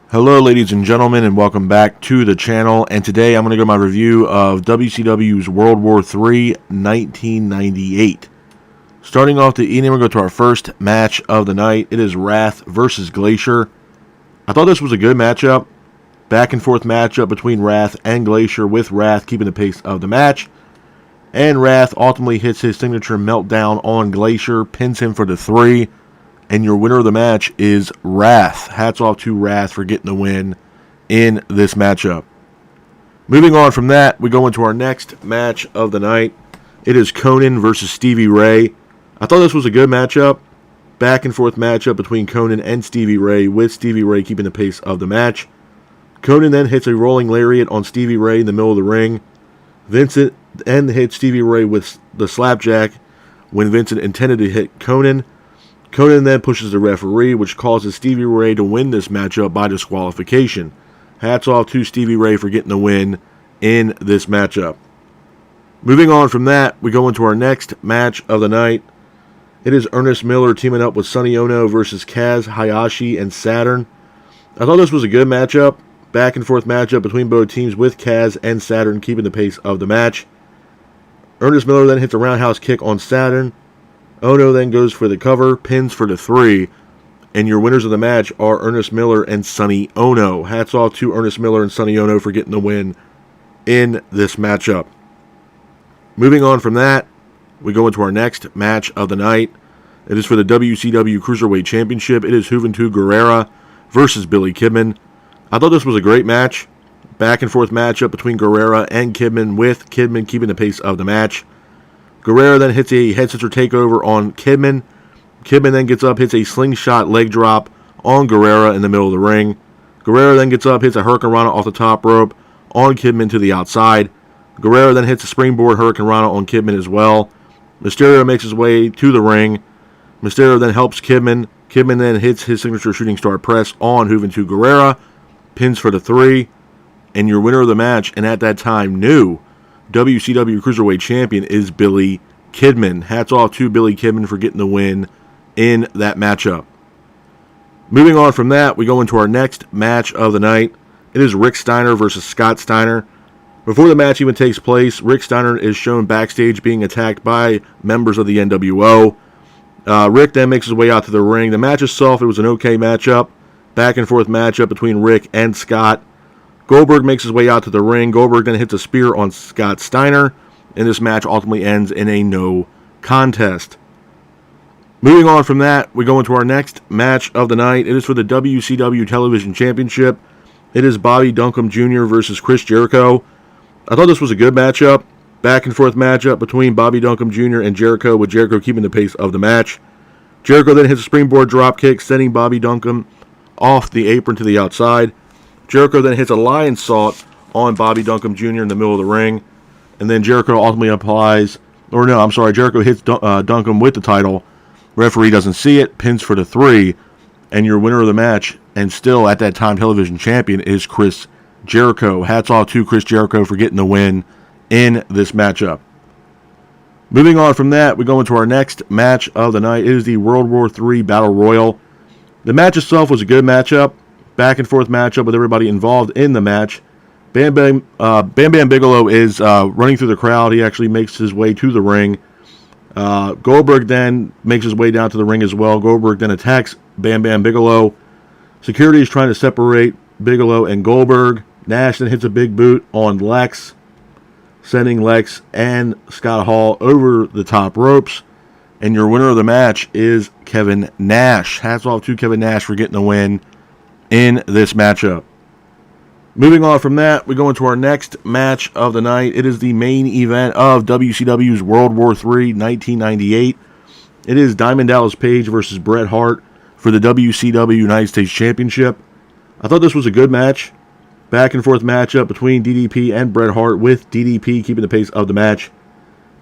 Hello ladies and gentlemen, and welcome back to the channel. And today I'm going to go my review of WCW's World War III 1998. Starting off the evening, we're going to go to our first match of the night. It is Wrath versus Glacier. I thought this was a good matchup. Back and forth matchup between Wrath and Glacier, with Wrath keeping the pace of the match. And Wrath ultimately hits his signature meltdown on Glacier, pins him for the 3. And your winner of the match is Wrath. Hats off to Wrath for getting the win in this matchup. Moving on from that, we go into our next match of the night. It is Conan versus Stevie Ray. I thought this was a good matchup. Back and forth matchup between Conan and Stevie Ray, with Stevie Ray keeping the pace of the match. Conan then hits a rolling lariat on Stevie Ray in the middle of the ring. Vincent then hits Stevie Ray with the slapjack when Vincent intended to hit Conan. Conan then pushes the referee, which causes Stevie Ray to win this matchup by disqualification. Hats off to Stevie Ray for getting the win in this matchup. Moving on from that, we go into our next match of the night. It is Ernest Miller teaming up with Sonny Ono versus Kaz, Hayashi, and Saturn. I thought this was a good matchup. Back and forth matchup between both teams, with Kaz and Saturn keeping the pace of the match. Ernest Miller then hits a roundhouse kick on Saturn. Ono then goes for the cover, pins for the 3, and your winners of the match are Ernest Miller and Sonny Ono. Hats off to Ernest Miller and Sonny Ono for getting the win in this matchup. Moving on from that, we go into our next match of the night. It is for the WCW Cruiserweight Championship. It is Juventud Guerrera versus Billy Kidman. I thought this was a great match. Back and forth matchup between Guerrera and Kidman, with Kidman keeping the pace of the match. Guerrera then hits a head scissor takeover on Kidman. Kidman then gets up, hits a slingshot leg drop on Guerrera in the middle of the ring. Guerrera then gets up, hits a Hurricane Rana off the top rope on Kidman to the outside. Guerrera then hits a springboard Hurricane Rana on Kidman as well. Mysterio makes his way to the ring. Mysterio then helps Kidman. Kidman then hits his signature shooting star press on Juventud Guerrera. Pins for the 3. And your winner of the match, and at that time new WCW Cruiserweight Champion, is Billy Kidman. Hats off to Billy Kidman for getting the win in that matchup. Moving on from that, we go into our next match of the night. It is Rick Steiner versus Scott Steiner. Before the match even takes place, Rick Steiner is shown backstage being attacked by members of the NWO. Rick then makes his way out to the ring. The match itself, it was an okay matchup. Back and forth matchup between Rick and Scott. Goldberg makes his way out to the ring. Goldberg then hits a spear on Scott Steiner, and this match ultimately ends in a no contest. Moving on from that, we go into our next match of the night. It is for the WCW Television Championship. It is Bobby Duncum Jr. versus Chris Jericho. I thought this was a good matchup. Back and forth matchup between Bobby Duncum Jr. and Jericho, with Jericho keeping the pace of the match. Jericho then hits a springboard dropkick, sending Bobby Duncum off the apron to the outside. Jericho then hits a lion salt on Bobby Duncum Jr. in the middle of the ring. And then Jericho ultimately Jericho hits Duncum with the title. Referee doesn't see it, pins for the 3. And your winner of the match, and still at that time television champion, is Chris Jericho. Hats off to Chris Jericho for getting the win in this matchup. Moving on from that, we go into our next match of the night. It is the World War III Battle Royal. The match itself was a good matchup. Back and forth matchup with everybody involved in the match. Bam Bam Bigelow is running through the crowd. He actually makes his way to the ring. Goldberg then makes his way down to the ring as well. Goldberg then attacks Bam Bam Bigelow. Security is trying to separate Bigelow and Goldberg. Nash then hits a big boot on Lex, sending Lex and Scott Hall over the top ropes. And your winner of the match is Kevin Nash. Hats off to Kevin Nash for getting the win in this matchup. Moving on from that, we go into our next match of the night. It is the main event of WCW's World War III 1998. It is Diamond Dallas Page versus Bret Hart for the WCW United States Championship. I thought this was a good match. Back and forth matchup between DDP and Bret Hart, with DDP keeping the pace of the match.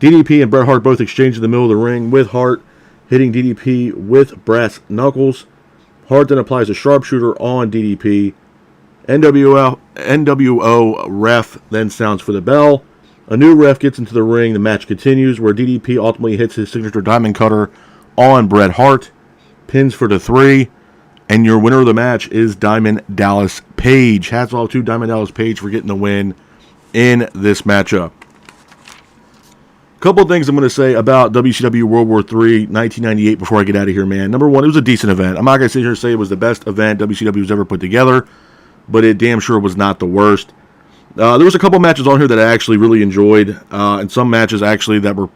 DDP and Bret Hart both exchange in the middle of the ring, with Hart hitting DDP with brass knuckles. Hart then applies a sharpshooter on DDP. NWO ref then sounds for the bell. A new ref gets into the ring. The match continues, where DDP ultimately hits his signature diamond cutter on Bret Hart. Pins for the 3. And your winner of the match is Diamond Dallas Page. Hats off to Diamond Dallas Page for getting the win in this matchup. Couple of things I'm going to say about WCW World War III 1998 before I get out of here, man. Number one, it was a decent event. I'm not going to sit here and say it was the best event WCW has ever put together, but it damn sure was not the worst. There was a couple matches on here that I actually really enjoyed, and some matches actually that were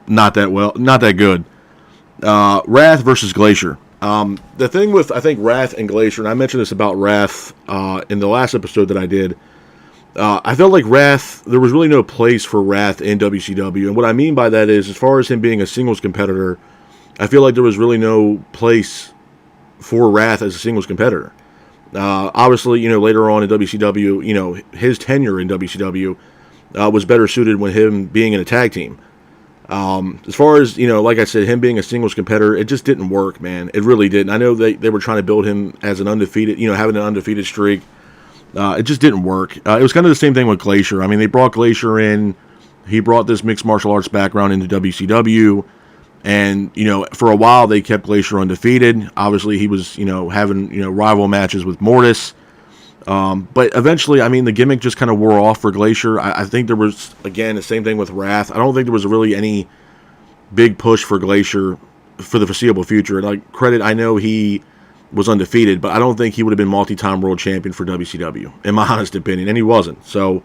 not that good. Wrath versus Glacier. The thing with, I think, Wrath and Glacier, and I mentioned this about Wrath in the last episode that I did, I felt like Wrath, there was really no place for Wrath in WCW. And what I mean by that is, as far as him being a singles competitor, I feel like there was really no place for Wrath as a singles competitor. Obviously, later on in WCW, his tenure in WCW was better suited with him being in a tag team. As far as, like I said, him being a singles competitor, it just didn't work, man. It really didn't. I know they were trying to build him as an undefeated, having an undefeated streak. It just didn't work. It was kind of the same thing with Glacier. I mean, they brought Glacier in. He brought this mixed martial arts background into WCW. And, for a while, they kept Glacier undefeated. Obviously, he was, having, rival matches with Mortis. But eventually, I mean, the gimmick just kind of wore off for Glacier. I think there was, again, the same thing with Wrath. I don't think there was really any big push for Glacier for the foreseeable future. Like, credit, I know he was undefeated, but I don't think he would have been multi-time world champion for WCW, in my honest opinion, and he wasn't. So,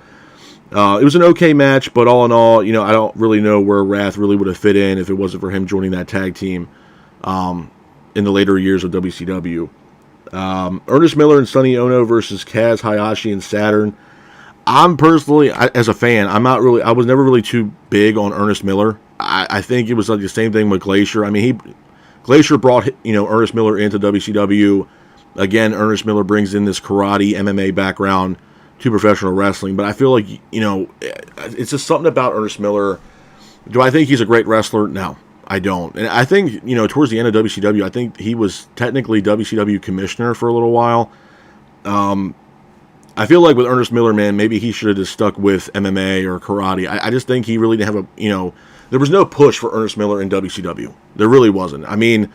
it was an okay match, but all in all, I don't really know where Wrath really would have fit in if it wasn't for him joining that tag team in the later years of WCW. Ernest Miller and Sonny Ono versus Kaz, Hayashi, and Saturn. I'm personally, as a fan, I was never really too big on Ernest Miller. I think it was like the same thing with Glacier. I mean, Glacier brought, Ernest Miller into WCW. Again, Ernest Miller brings in this karate, MMA background to professional wrestling. But I feel like, it's just something about Ernest Miller. Do I think he's a great wrestler? No, I don't. And I think, towards the end of WCW, I think he was technically WCW commissioner for a little while. I feel like with Ernest Miller, man, maybe he should have just stuck with MMA or karate. I just think he really didn't have there was no push for Ernest Miller in WCW. There really wasn't. I mean,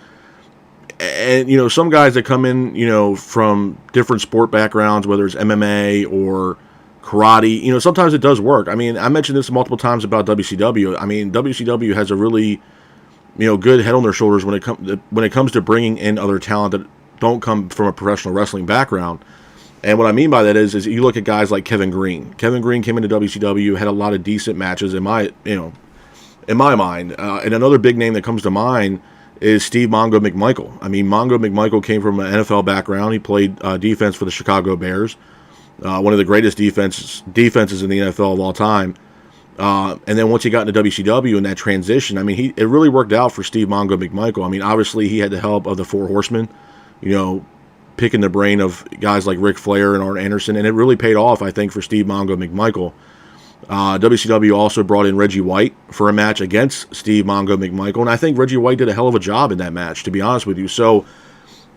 and, some guys that come in, from different sport backgrounds, whether it's MMA or karate, sometimes it does work. I mean, I mentioned this multiple times about WCW. I mean, WCW has a really, good head on their shoulders when it comes to bringing in other talent that don't come from a professional wrestling background. And what I mean by that is you look at guys like Kevin Green. Kevin Green came into WCW, had a lot of decent matches in my mind. And another big name that comes to mind is Steve Mongo McMichael. I mean, Mongo McMichael came from an NFL background. He played defense for the Chicago Bears, one of the greatest defenses in the NFL of all time. And then once he got into WCW and that transition, I mean, it really worked out for Steve Mongo McMichael. I mean, obviously he had the help of the Four Horsemen, picking the brain of guys like Ric Flair and Arn Anderson, and it really paid off, I think, for Steve Mongo McMichael. WCW also brought in Reggie White for a match against Steve Mongo McMichael, and I think Reggie White did a hell of a job in that match, to be honest with you. So,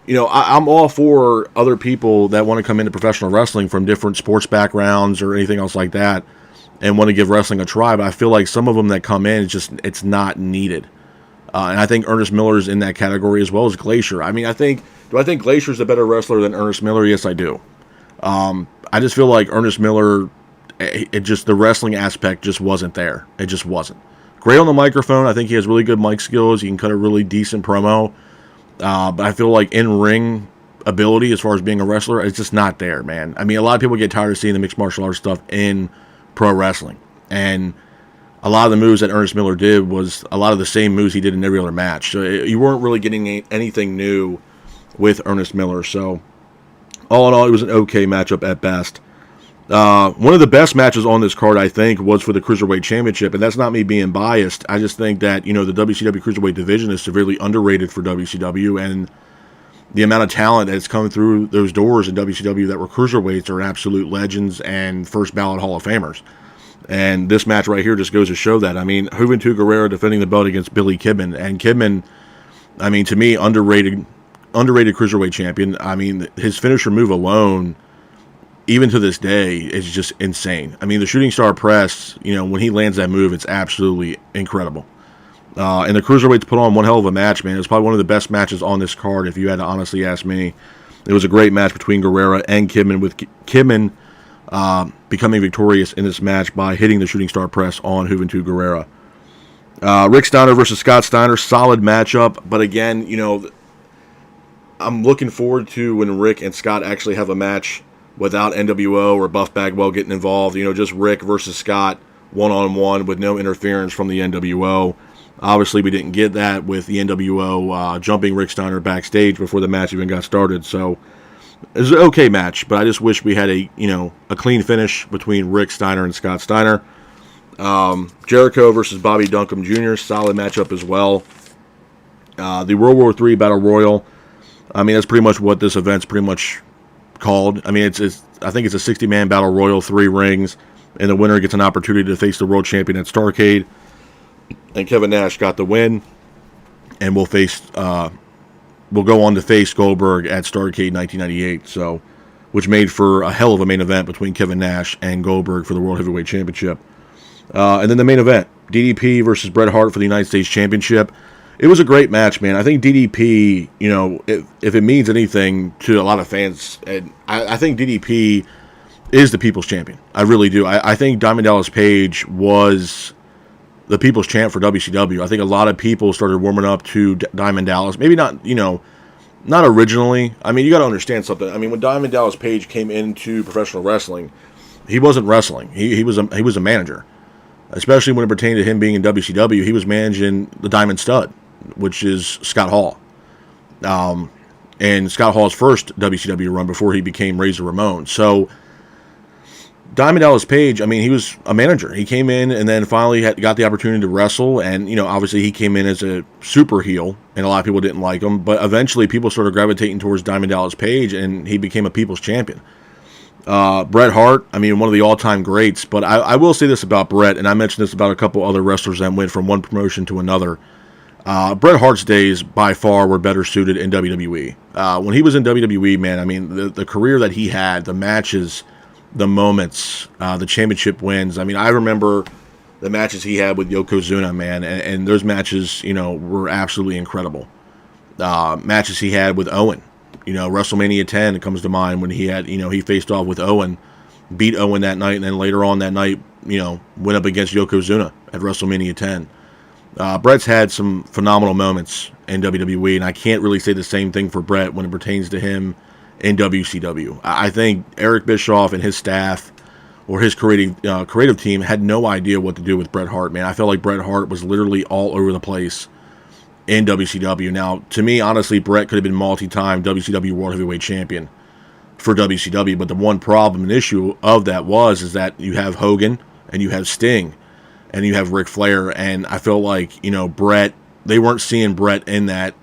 I'm all for other people that want to come into professional wrestling from different sports backgrounds or anything else like that and want to give wrestling a try, but I feel like some of them that come in, it's not needed. And I think Ernest Miller's in that category as well as Glacier. I mean, do I think Glacier's a better wrestler than Ernest Miller? Yes, I do. I just feel like Ernest Miller, the wrestling aspect just wasn't there. It just wasn't. Great on the microphone. I think he has really good mic skills. He can cut a really decent promo. But I feel like in-ring ability as far as being a wrestler, it's just not there, man. I mean, a lot of people get tired of seeing the mixed martial arts stuff in pro wrestling. And a lot of the moves that Ernest Miller did was a lot of the same moves he did in every other match. So you weren't really getting anything new with Ernest Miller. So all in all, it was an okay matchup at best. One of the best matches on this card, I think, was for the Cruiserweight Championship, and that's not me being biased. I just think that, the WCW Cruiserweight division is severely underrated for WCW, and the amount of talent that's come through those doors in WCW that were Cruiserweights are absolute legends and first ballot Hall of Famers. And this match right here just goes to show that. I mean, Juventud Guerrero defending the belt against Billy Kidman, and Kidman, I mean, to me, underrated Cruiserweight champion. I mean, his finisher move alone, even to this day, is just insane. I mean, the Shooting Star Press, when he lands that move, it's absolutely incredible. And the Cruiserweights put on one hell of a match, man. It was probably one of the best matches on this card, if you had to honestly ask me. It was a great match between Guerrera and Kidman, with Kidman becoming victorious in this match by hitting the shooting star press on Juventud Guerrera. Rick Steiner versus Scott Steiner, solid matchup, but again, I'm looking forward to when Rick and Scott actually have a match without NWO or Buff Bagwell getting involved. Just Rick versus Scott one-on-one with no interference from the NWO. Obviously, we didn't get that with the NWO jumping Rick Steiner backstage before the match even got started. So it was an okay match, but I just wish we had a clean finish between Rick Steiner and Scott Steiner. Jericho versus Bobby Duncombe Jr., solid matchup as well. The World War III Battle Royal, that's pretty much what this event's pretty much called. I think it's a 60-man Battle Royal, 3 rings, and the winner gets an opportunity to face the world champion at Starrcade. And Kevin Nash got the win, and we'll go on to face Goldberg at Starrcade 1998. So, which made for a hell of a main event between Kevin Nash and Goldberg for the World Heavyweight Championship. And then the main event, DDP versus Bret Hart for the United States Championship. It was a great match, man. I think DDP, if it means anything to a lot of fans, and I think DDP is the People's Champion. I really do. I think Diamond Dallas Page was the People's Champ for WCW. I think a lot of people started warming up to Diamond Dallas. Maybe not, not originally. You got to understand something. When Diamond Dallas Page came into professional wrestling, he wasn't wrestling. He was a manager. Especially when it pertained to him being in WCW, he was managing the Diamond Stud, which is Scott Hall. And Scott Hall's first WCW run before he became Razor Ramon. So, Diamond Dallas Page, he was a manager. He came in and then finally got the opportunity to wrestle. And, obviously he came in as a super heel, and a lot of people didn't like him. But eventually people started gravitating towards Diamond Dallas Page, and he became a People's Champion. Bret Hart, one of the all-time greats. But I will say this about Bret, and I mentioned this about a couple other wrestlers that went from one promotion to another. Bret Hart's days, by far, were better suited in WWE. When he was in WWE, man, the career that he had, the matches, the moments, the championship wins. I remember the matches he had with Yokozuna, man, and those matches, were absolutely incredible. Matches he had with Owen. WrestleMania 10 comes to mind when he had, he faced off with Owen, beat Owen that night, and then later on that night, went up against Yokozuna at WrestleMania 10. Bret's had some phenomenal moments in WWE, and I can't really say the same thing for Bret when it pertains to him in WCW. I think Eric Bischoff and his staff, or his creative team, had no idea what to do with Bret Hart, man. I felt like Bret Hart was literally all over the place in WCW. Now, to me, honestly, Bret could have been multi-time WCW World Heavyweight Champion for WCW, but the one problem and issue of that is that you have Hogan, and you have Sting, and you have Ric Flair, and I felt like, Bret, they weren't seeing Bret in that,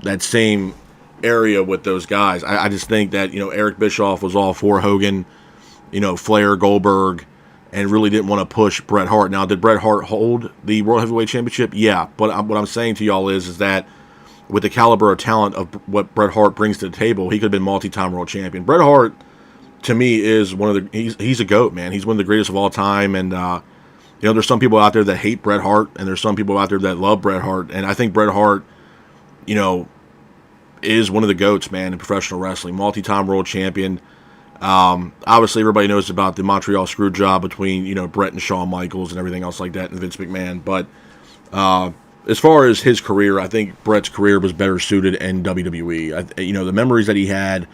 that same area with those guys. I just think that, Eric Bischoff was all for Hogan, Flair, Goldberg, and really didn't want to push Bret Hart. Now, did Bret Hart hold the World Heavyweight Championship? Yeah, but what I'm saying to y'all is that with the caliber of talent of what Bret Hart brings to the table, he could have been multi-time world champion. Bret Hart, to me, is he's a GOAT, man. He's one of the greatest of all time, and there's some people out there that hate Bret Hart, and there's some people out there that love Bret Hart, and I think Bret Hart, is one of the GOATs, man, in professional wrestling. Multi-time world champion. Obviously, everybody knows about the Montreal screw job between, Bret and Shawn Michaels and everything else like that, and Vince McMahon. But as far as his career, I think Bret's career was better suited in WWE. The memories that he had,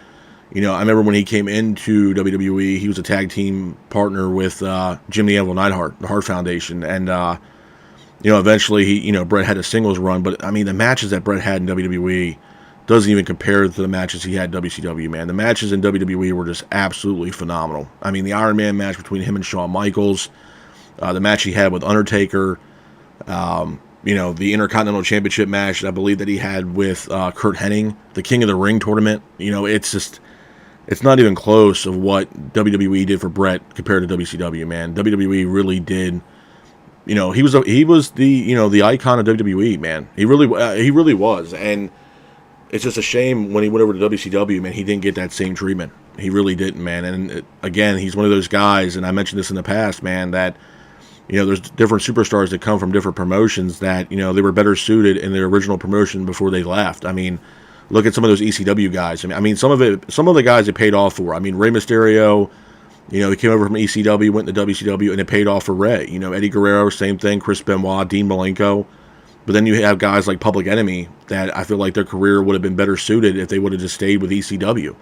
I remember when he came into WWE, he was a tag team partner with Jim the Anvil Neidhart, the Hart Foundation. And, eventually, Bret had a singles run. But, the matches that Bret had in WWE doesn't even compare to the matches he had in WCW, man. The matches in WWE were just absolutely phenomenal. The Iron Man match between him and Shawn Michaels, the match he had with Undertaker, the Intercontinental Championship match I believe that he had with Kurt Hennig, the King of the Ring tournament. It's not even close of what WWE did for Bret compared to WCW, man. WWE really did. He was the icon of WWE, man. He really was, and it's just a shame when he went over to WCW, man, he didn't get that same treatment. He really didn't, man. And again, he's one of those guys, and I mentioned this in the past, man, that, there's different superstars that come from different promotions that, they were better suited in their original promotion before they left. look at some of those ECW guys. I mean, some of the guys it paid off for. I mean, Rey Mysterio, you know, he came over from ECW, went to WCW, and it paid off for Rey. You know, Eddie Guerrero, same thing. Chris Benoit, Dean Malenko. But then you have guys like Public Enemy that I feel like their career would have been better suited if they would have just stayed with ECW.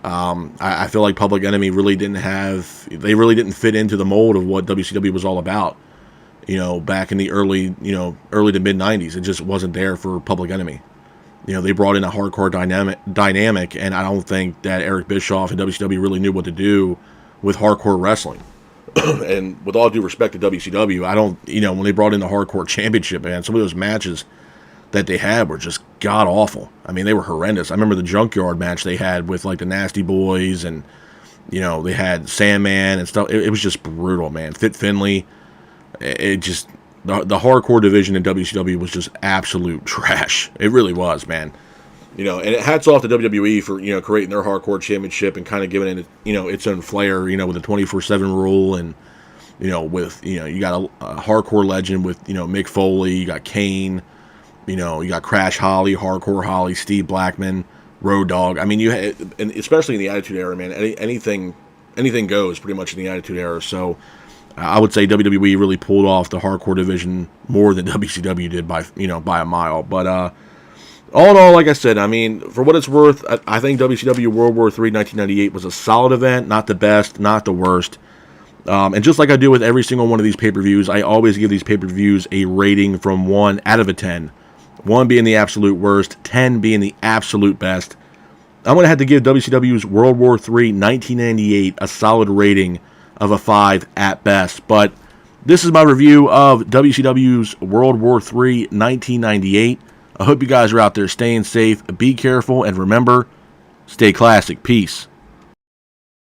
I feel like Public Enemy really didn't fit into the mold of what WCW was all about. You know, back in the early to mid 90s, it just wasn't there for Public Enemy. You know, they brought in a hardcore dynamic, and I don't think that Eric Bischoff and WCW really knew what to do with hardcore wrestling. And with all due respect to WCW, I don't, you know, when they brought in the Hardcore Championship, man, some of those matches that they had were just god awful. I mean, they were horrendous. I remember the Junkyard match they had with like the Nasty Boys, and you know, they had Sandman and stuff. It was just brutal, man. Fit Finlay. It just the hardcore division in WCW was just absolute trash. It really was, man. You know, and hats off to WWE for, you know, creating their hardcore championship and kind of giving it, you know, its own flair, you know, with the 24/7 rule, and, you know, with, you know, you got a hardcore legend with, you know, Mick Foley, you got Kane, you know, you got Crash Holly, Hardcore Holly, Steve Blackman, Road Dogg. I mean, you had, and especially in the Attitude Era, man, anything goes pretty much in the Attitude Era. So I would say WWE really pulled off the hardcore division more than WCW did by a mile. But all in all, like I said, I mean, for what it's worth, I think WCW World War III 1998 was a solid event, not the best, not the worst. And just like I do with every single one of these pay-per-views, I always give these pay-per-views a rating from 1 out of a 10. 1 being the absolute worst, 10 being the absolute best. I'm going to have to give WCW's World War III 1998 a solid rating of a 5 at best. But this is my review of WCW's World War III 1998. I hope you guys are out there staying safe, be careful, and remember, stay classic. Peace.